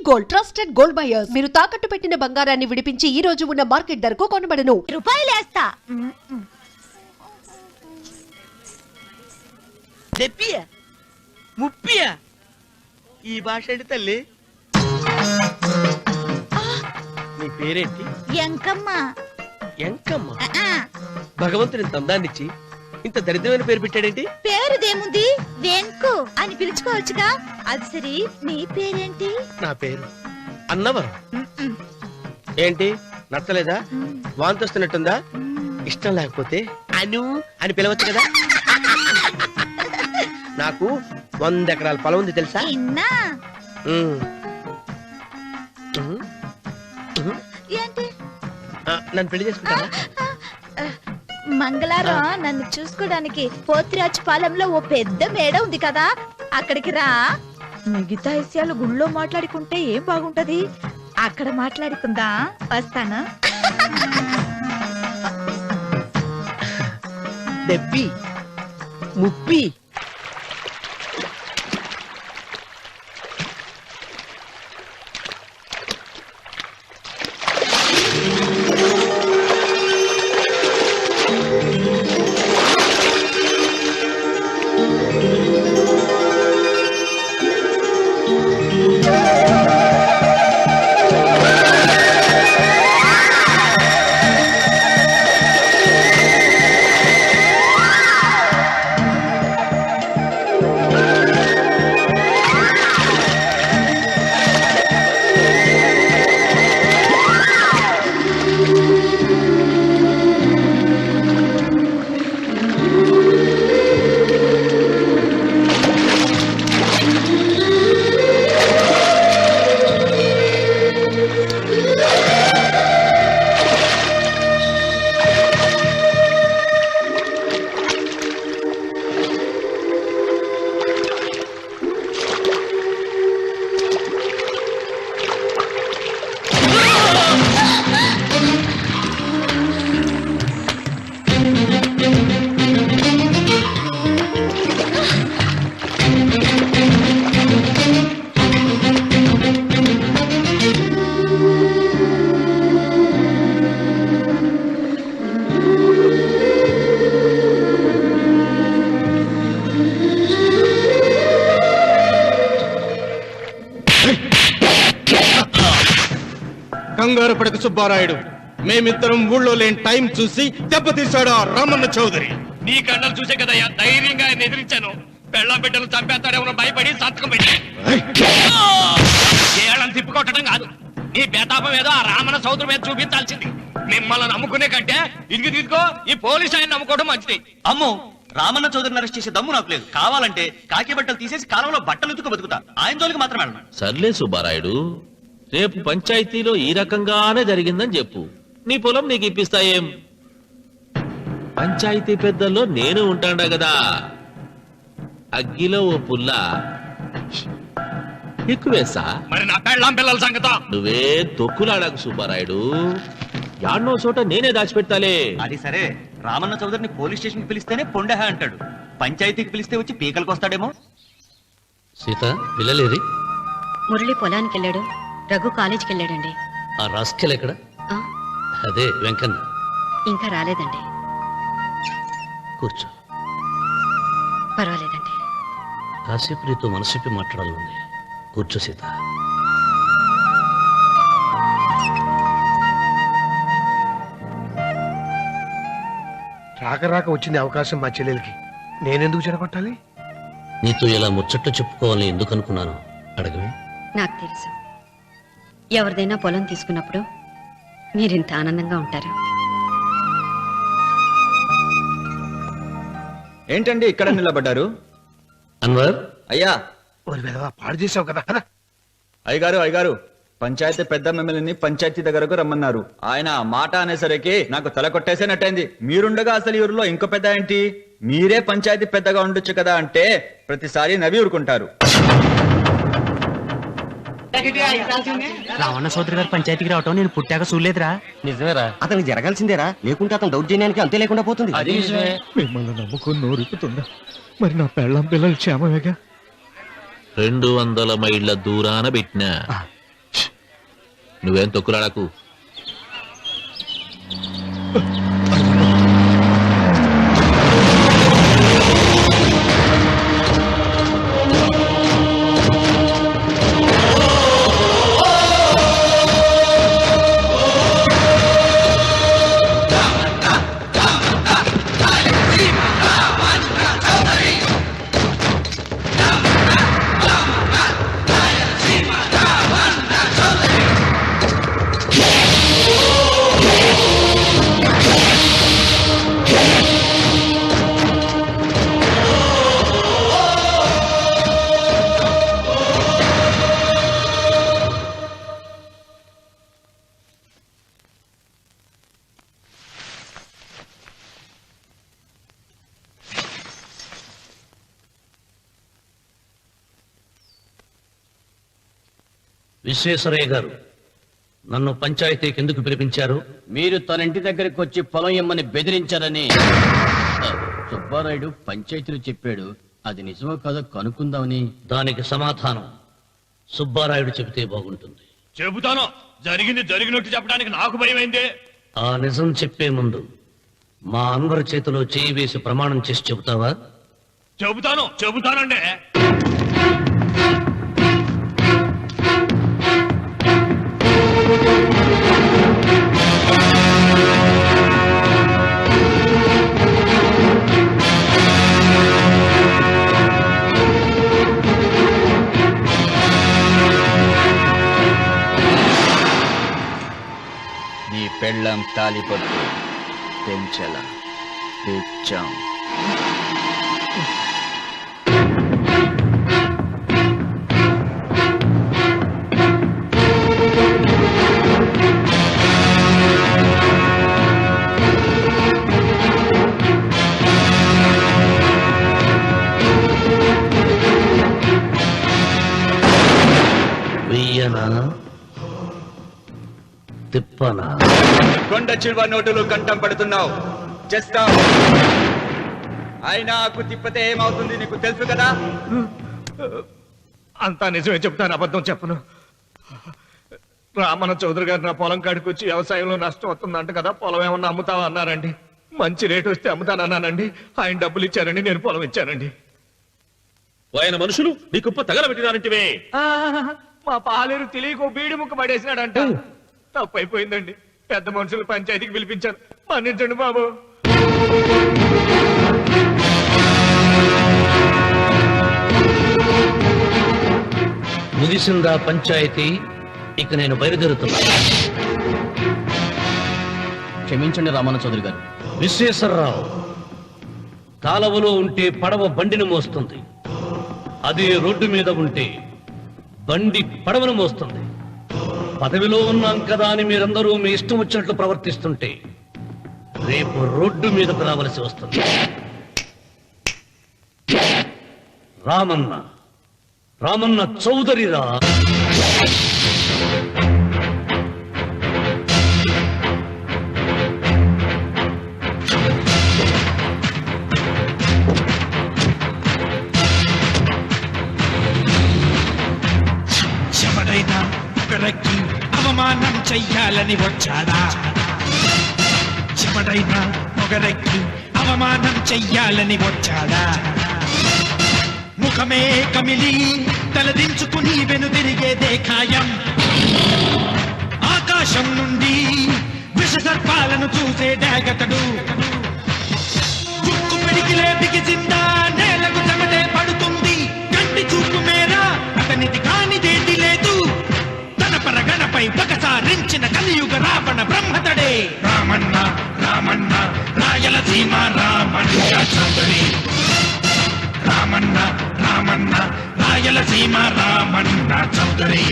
Gold trusted gold buyers. మీరు తాకట్టు పెట్టిన బంగారాన్ని విడిపించి ఈ రోజు ఉన్న మార్కెట్ ధరకు కొనబడను. రూపాయలేస్తా. చెప్పియా ముప్పియా ఈ భాష ఏంటి తల్లి? నీ పేరేంటి? ఎంకమ్మ. ఎంకమ్మ? భగవంతుని తందాన్నిచ్చి ఇంత దరిద్రమైన పేరు పెట్టాడేంటి? పేరుదేముంది, వెంకు అని పిలుచుకోవచ్చుగా. అది సరి, నీ పేరేంటి? నా పేరు అన్నవరం. ఏంటి నచ్చలేదా? వాంతి వస్తున్నట్టుందా? ఇష్టం లేకపోతే అను అని పిలవచ్చు కదా. నాకు 100 ఎకరాల పొలం ఉంది తెలుసా? ఇన్నా. ఏంటి? నన్ను పెళ్లి చేసుకుంటావా? మంగళారం నన్ను చూసుకోవడానికి పోతిరాజు పాలెంలో ఓ పెద్ద మేడ ఉంది కదా, అక్కడికి రా. మిగతా విషయాలు గుళ్ళో మాట్లాడుకుంటే ఏం బాగుంటది, అక్కడ మాట్లాడుకుందా. వస్తానా? దెబ్బి ముప్పి కంగారు పడక సుబ్బారాయుడు, మేమిద్దరం ఊళ్ళో లేని టైం చూసి దెబ్బతీశాడు ఆ రామన్న చౌదరి. నీ కళ్ళను చూసే కదా ధైర్యంగా ఆయన ఎదిరించాను. పెళ్ళం బిడ్డలు చంపేస్తాడేమో భయపడి సంతకం పెట్టి ఏళ్ళని తిప్పుకొట్టడం కాదు, నీ బేతాపం ఏదో ఆ రామన్న సోదరు మీద చూపించాల్సింది. మిమ్మల్ని నమ్ముకునే కంటే ఇదిగో ఈ పోలీసు ఆయన నమ్ముకోవడం మంచిది. అమ్మో, రామన్న చౌదరిని అరెస్ట్ చేసే దమ్ము నాకు లేదు. కావాలంటే కాకి బట్టలు తీసేసి కాలంలో బట్టలు ఉతుకు బతుకుతా. ఆయన జోలికి మాత్రం వెళ్ళను. సర్లే సుబ్బారాయుడు, రేపు పంచాయతీలో ఈ రకంగానే జరిగిందని చెప్పు, నీ పొలం నీకు ఇప్పిస్తాయేం? పంచాయతీ పెద్దల్లో నేను ఉంటాడా కదా. అగ్గిలో ఓ పుల్ల ఎక్కువేసా. మరి నా పెళ్ళం పిల్లల సంగతం నువ్వే తొక్కులాడాకు సుబ్బారాయుడు, యాడ్నో చోట నేనే దాచిపెడతాలే. అది సరే, రామన్న చౌదరిని పోలీస్ స్టేషన్ కి పిలిస్తేనే పొండహ అంటాడు, పంచాయతీకి పిలిస్తే వచ్చి పీకలకు వస్తాడేమో. సీత, పిల్లలేది? మురళి పొలానికి వెళ్ళాడు, రఘు కాలేజీకి వెళ్ళాడండి. ఆ రాస్కెల్ ఎక్కడ? అదే వెంకన్న. ఇంకా రాలేదండి. కూర్చో. పర్వాలేదండి. కాసేపు నీతో మనసిప్పి మాట్లాడాలనుంది. కూర్చో సీత. రాక రాక వచ్చింది అవకాశం మా చెల్లెలకి, నేనెందుకు చెడగొట్టాలి? నీతో ఇలా ముచ్చట్లు చెప్పుకోవాలని ఎందుకు అనుకున్నాను అడగవే. నాకు తెలుసు, ఎవరిదైనా పొలం తీసుకున్నప్పుడు మీరింత ఆనందంగా ఉంటారు. ఏంటండి ఇక్కడ నిలబడ్డారు? అన్వర్ అయ్యా. పాడు చేసావు కదా. అయ్యగారు, పంచాయతీ పెద్ద మిమ్మల్ని పంచాయతీ దగ్గరకు రమ్మన్నారు. ఆయన మాట అనేసరికి నాకు తల కొట్టేసేనట్టయింది. మీరుండగా అసలు ఈ ఊరిలో ఇంకో పెద్ద ఏంటి? మీరే పంచాయతీ పెద్దగా ఉండొచ్చు కదా అంటే ప్రతిసారి నవ్వి ఊరుకుంటారు. రావణ సోదరి గారు పంచాయతీకి రావటం నేను పుట్టాక చూడలేదురా. నిజమేరా, అతనికి జరగాల్సిందేరా, లేకుంటే అతను దౌర్జన్యానికి అంతే లేకుండా పోతుంది. మిమ్మల్ని నమ్ముకొని నోరుకుతుందా? మరి నా పెళ్ళం పిల్లలు క్షేమమేగా? 200 మైళ్ళ దూరాన పెట్టినా నువ్వేం తొక్కులాడకు. విశ్వేశ్వరయ్య గారు, నన్ను పంచాయతీకి ఎందుకు పిలిపించారు? మీరు తన ఇంటి దగ్గరికి వచ్చి పొలం ఇమ్మని బెదిరించారని సుబ్బారాయుడు పంచాయతీలో చెప్పాడు. అది నిజమో కాదో కనుక్కుందామని. దానికి సమాధానం సుబ్బారాయుడు చెబితే బాగుంటుంది. చెబుతాను. జరిగింది జరిగినట్టు చెప్పడానికి నాకు భయమైందే. ఆ నిజం చెప్పే ముందు మా అన్వర్ చేతిలో చేయి వేసి ప్రమాణం చేసి చెబుతావా? చెబుతానండి. నీ పెళ్ళం తాలిపట్టు పెంచల తెచ్చాం. వెయ్యనా తిప్పనా? కొండ చిల్వ నోటులు కంఠం పడుతున్నావు. చేస్తావు. అయినా ఆకు తిప్పితే ఏమవుతుంది నీకు తెలుసు కదా. అంతా నిజమే చెప్తాను, అబద్ధం చెప్పను. రామన్న చౌదరి గారు నా పొలం కాడికి వచ్చి వ్యవసాయంలో నష్టం వస్తుందంట కదా, పొలం ఏమన్నా అమ్ముతావా అన్నారండి. మంచి రేటు వస్తే అమ్ముతానన్నానండి. ఆయన డబ్బులు ఇచ్చారండి, నేను పొలం ఇచ్చానండి. ఆయన మనుషులు నీ కుప్ప తగలబెట్టినారంటివే. మా పాలేరు తెలియక బీడి ముక్క పడేసినాడంట. తప్పైపోయిందండి. పెద్ద మనుషులు పంచాయతీకి పిలిపించాను. మన్నించండి బాబు. ముగిసిందా పంచాయతీ? ఇక నేను బయలుదేరుతున్నా. క్షమించండి రామన్న చౌదరి గారు. విశ్వేశ్వరరావు, కాలవలో ఉంటే పడవ బండిని మోస్తుంది, అదే రోడ్డు మీద ఉంటే బండి పడవను మోస్తుంది. పదవిలో ఉన్నాం కదా అని మీరందరూ మీ ఇష్టం వచ్చినట్లు ప్రవర్తిస్తుంటే రేపు రోడ్డు మీదకు రావలసి వస్తుంది. రామన్న చౌదరిరా. ఎవడైనా ఒకరికి అవమానం చెయ్యాలని వచ్చాడా? ఎవడైనా ఒకరికి అవమానం చెయ్యాలని వచ్చాడా? ముఖమే కమిలి తలదించుకుని వెనుదిరిగేదే ఖాయం. ఆకాశం నుండి విషసర్పాలను చూసే డాగతడు. చుక్కు పిడికిలే బిగిసిందా నేలకు చెమటే పడుతుంది. కంటి చూపు మేరా అతనిది కానిదేది లేదు. తన పరగణపై పగసారించిన కలియుగ రావణ బ్రహ్మతడే రామన్న. రామన్న రాయలసీమ రామన్న చౌదరి. రామన్న రామన్న రాయలసీమ రామన్న చౌదరి.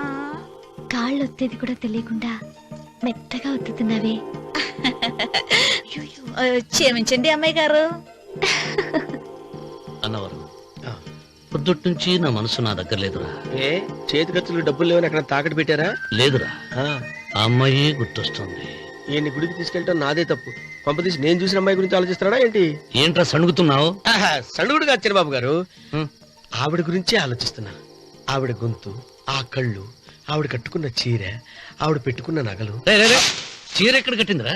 ఆ కాళ్ళు ఒత్తేది కూడా తెలియకుండా మెత్తగా ఒత్తుతున్నావే. క్షమించండి అమ్మాయి గారు. అన్నవరం పొద్దుటి నుంచి నా మనసు నా దగ్గర లేదురా. ఏ చేతి ఖర్చులు డబ్బులు లేవని అక్కడ తాకట్టు పెట్టారా? లేదురా, ఆ, ఆ అమ్మాయి గుర్తొస్తుంది. ఈయన్ని గుడికి తీసుకెళ్ళటం నాదే తప్పు. పంపదీసి నేను చూసిన అమ్మాయి గురించి ఆలోచిస్తున్నాడా ఏంటి? ఏంట్రా సణుగుతున్నావు? సణుగుడు కాదు చిరబాబు గారు, ఆవిడ గురించే ఆలోచిస్తున్నా. ఆవిడ గొంతు, ఆ కళ్ళు, ఆవిడ కట్టుకున్న చీర, ఆవిడ పెట్టుకున్న నగలు. చీర ఎక్కడ కట్టిందిరా?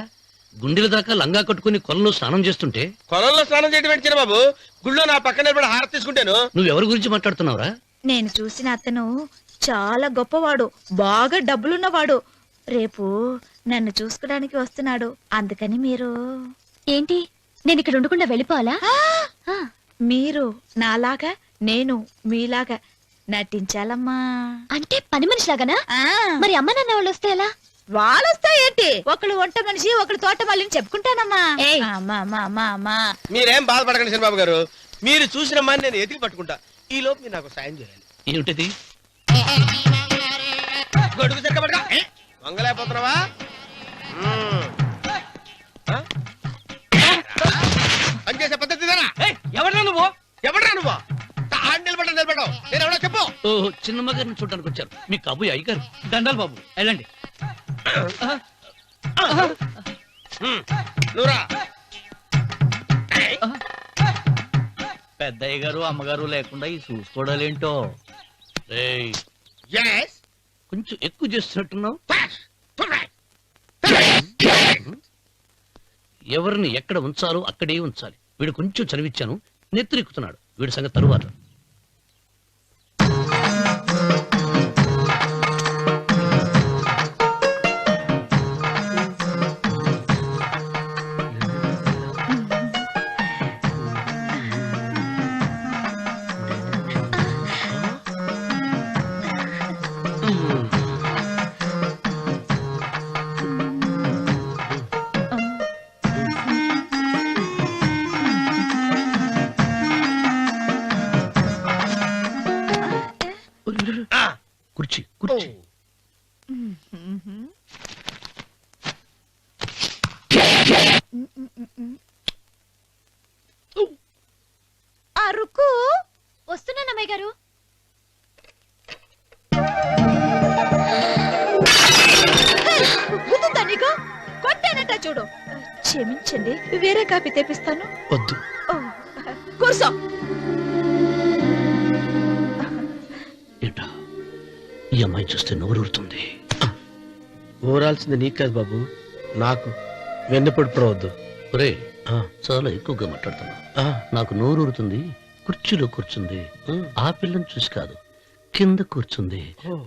గుండెల దాకా లంగా కట్టుకుని కొలంలో స్నానం చేస్తుంటే. కొలంలో స్నానం చేయడం ఏంటి చిరబాబు? గుళ్ళో నా పక్కన నిలబడి హారతి తీసుకుంటాను. నువ్వెవరి గురించి మాట్లాడుతున్నావురా? నేను చూసిన అతను చాలా గొప్పవాడు, బాగా డబ్బులున్నవాడు. రేపు నన్ను చూసుకోడానికి వస్తున్నాడు. అందుకని మీరు. ఏంటి, నేను ఇక్కడ ఉండకుండా వెళ్ళిపోవాలా? మీరు నాలాగా, నేను మీలాగా నటించాలమ్మా. అంటే పని మనిషిలాగానా? మరి అమ్మ నాన్న వాళ్ళు వస్తే ఎలా? వాళ్ళు వస్తా ఏంటి? ఒకళ్ళు వంట మనిషి, ఒకళ్ళు తోట మళ్ళీ చెప్పుకుంటానమ్మా. మీరేం బాధపడకండి చిరబాబు గారు, మీరు చూసిన అమ్మాయిని నేను ఎతికి పట్టుకుంటా. ఈ లోపు మీరు నాకు సాయం చేయాలి. ఏమిటది? గొడుగు చెక్కబడగా వంగలేకపోతున్నావా? పనిచేసే పద్ధతి ఎవడరా నువ్వు? ఎవడరా నువ్వు? నిలబడ్డావు నేను ఎవడో చెప్పు. ఓ చిన్నమ్మ గారిని చూడడానికి వచ్చారు. మీ కబుయ్య అయ్యగారు. దండాలు బాబు, వెళ్ళండి. నువ్వురా. పెద్దయ్య గారు అమ్మగారు లేకుండా ఈ చూసుకోవడాలేంటో. కొంచెం ఎక్కువ చేస్తున్నట్టున్నావు. ఎవరిని ఎక్కడ ఉంచాలో అక్కడే ఉంచాలి. వీడు కొంచెం చదివిచ్చాను, నెత్తిరెక్కుతున్నాడు. వీడి సంగతి తరువాత. కుర్చీ కుర్చీ. అరుకు వస్తున్నాను అమ్మాయి గారు. గుర్తుందా నీకు? కొట్టానట చూడు. క్షమించండి, వేరే కాపీ తెప్పిస్తాను. వద్దు. కూర్చో. ఏంటా ఈ అమ్మాయి చూస్తే నోరూరుతుంది. ఊరాల్సింది నీకు కాదు బాబు, నాకు. వెన్నపడి పడవద్దు. ఒరే, చాలా ఎక్కువగా మాట్లాడుతున్నా. నాకు నోరూరుతుంది. కుర్చీలో కూర్చుంది. ఆ పిల్లని చూసి కాదు, కింద కూర్చుంది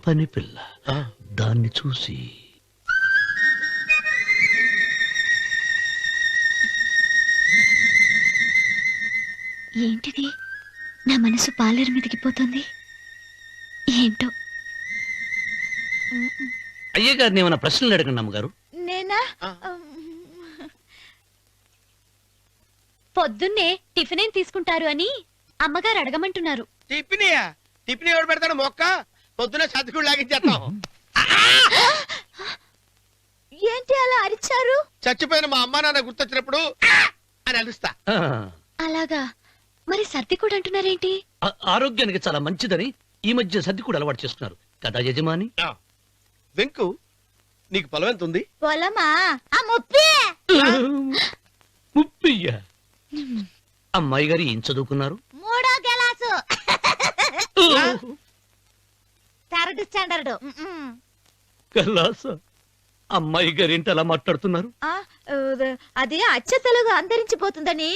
పని పిల్ల. దాన్ని చూసి. ఏంటిది, నా మనసు పాలేరు మీదకి పోతుంది. ఏంటో. అయ్య గారిని ఏమైనా ప్రశ్నలు అడగండి అమ్మగారు. నేనా? పొద్దున్నే టిఫిన్ ఏం తీసుకుంటారు అని అమ్మగారు అడగమంటున్నారు. టిఫినియా? టిఫిన్ ఎవడు పెడతాడు మొక్క? పొద్దున సతికుడు లాగించేస్తాం. ఏంటి అలా అరిచారు? చచ్చిపోయిన మా అమ్మా నాన్న గుర్తొచ్చినప్పుడు అని అలుస్తా. అలాగా? మరి సర్ది కూడా అంటున్నారేంటి? ఆరోగ్యానికి చాలా మంచిదని ఈ మధ్య సర్ది కూడా అలవాటు చేస్తున్నారు కదా యజమాని. వెంకు, నీకు పొలం ఎంత ఉంది? పొలమా? ముప్పి. ముప్పయ్య. అమ్మాయి గారు ఏం చదువుకున్నారు? 3వ క్లాసు, 3rd స్టాండర్డ్. కలాస. అమ్మాయి గారు ఏంటి అలా మాట్లాడుతున్నారు? అది అచ్చ తెలుగు అంతరించిపోతుందని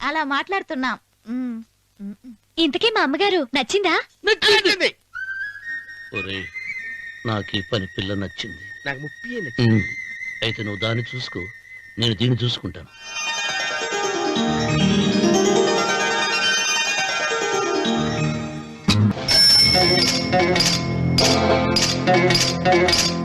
అలా మాట్లాడుతున్నాం. ఇంతకీ మా అమ్మగారు నచ్చిందా? నచ్చింది. ఒరే, నాకు ఈ పని పిల్ల నచ్చింది. నాకు ముప్పి నచ్చింది. అయితే నువ్వు దాన్ని చూసుకో, నేను దీన్ని చూసుకుంటాను. Thank you.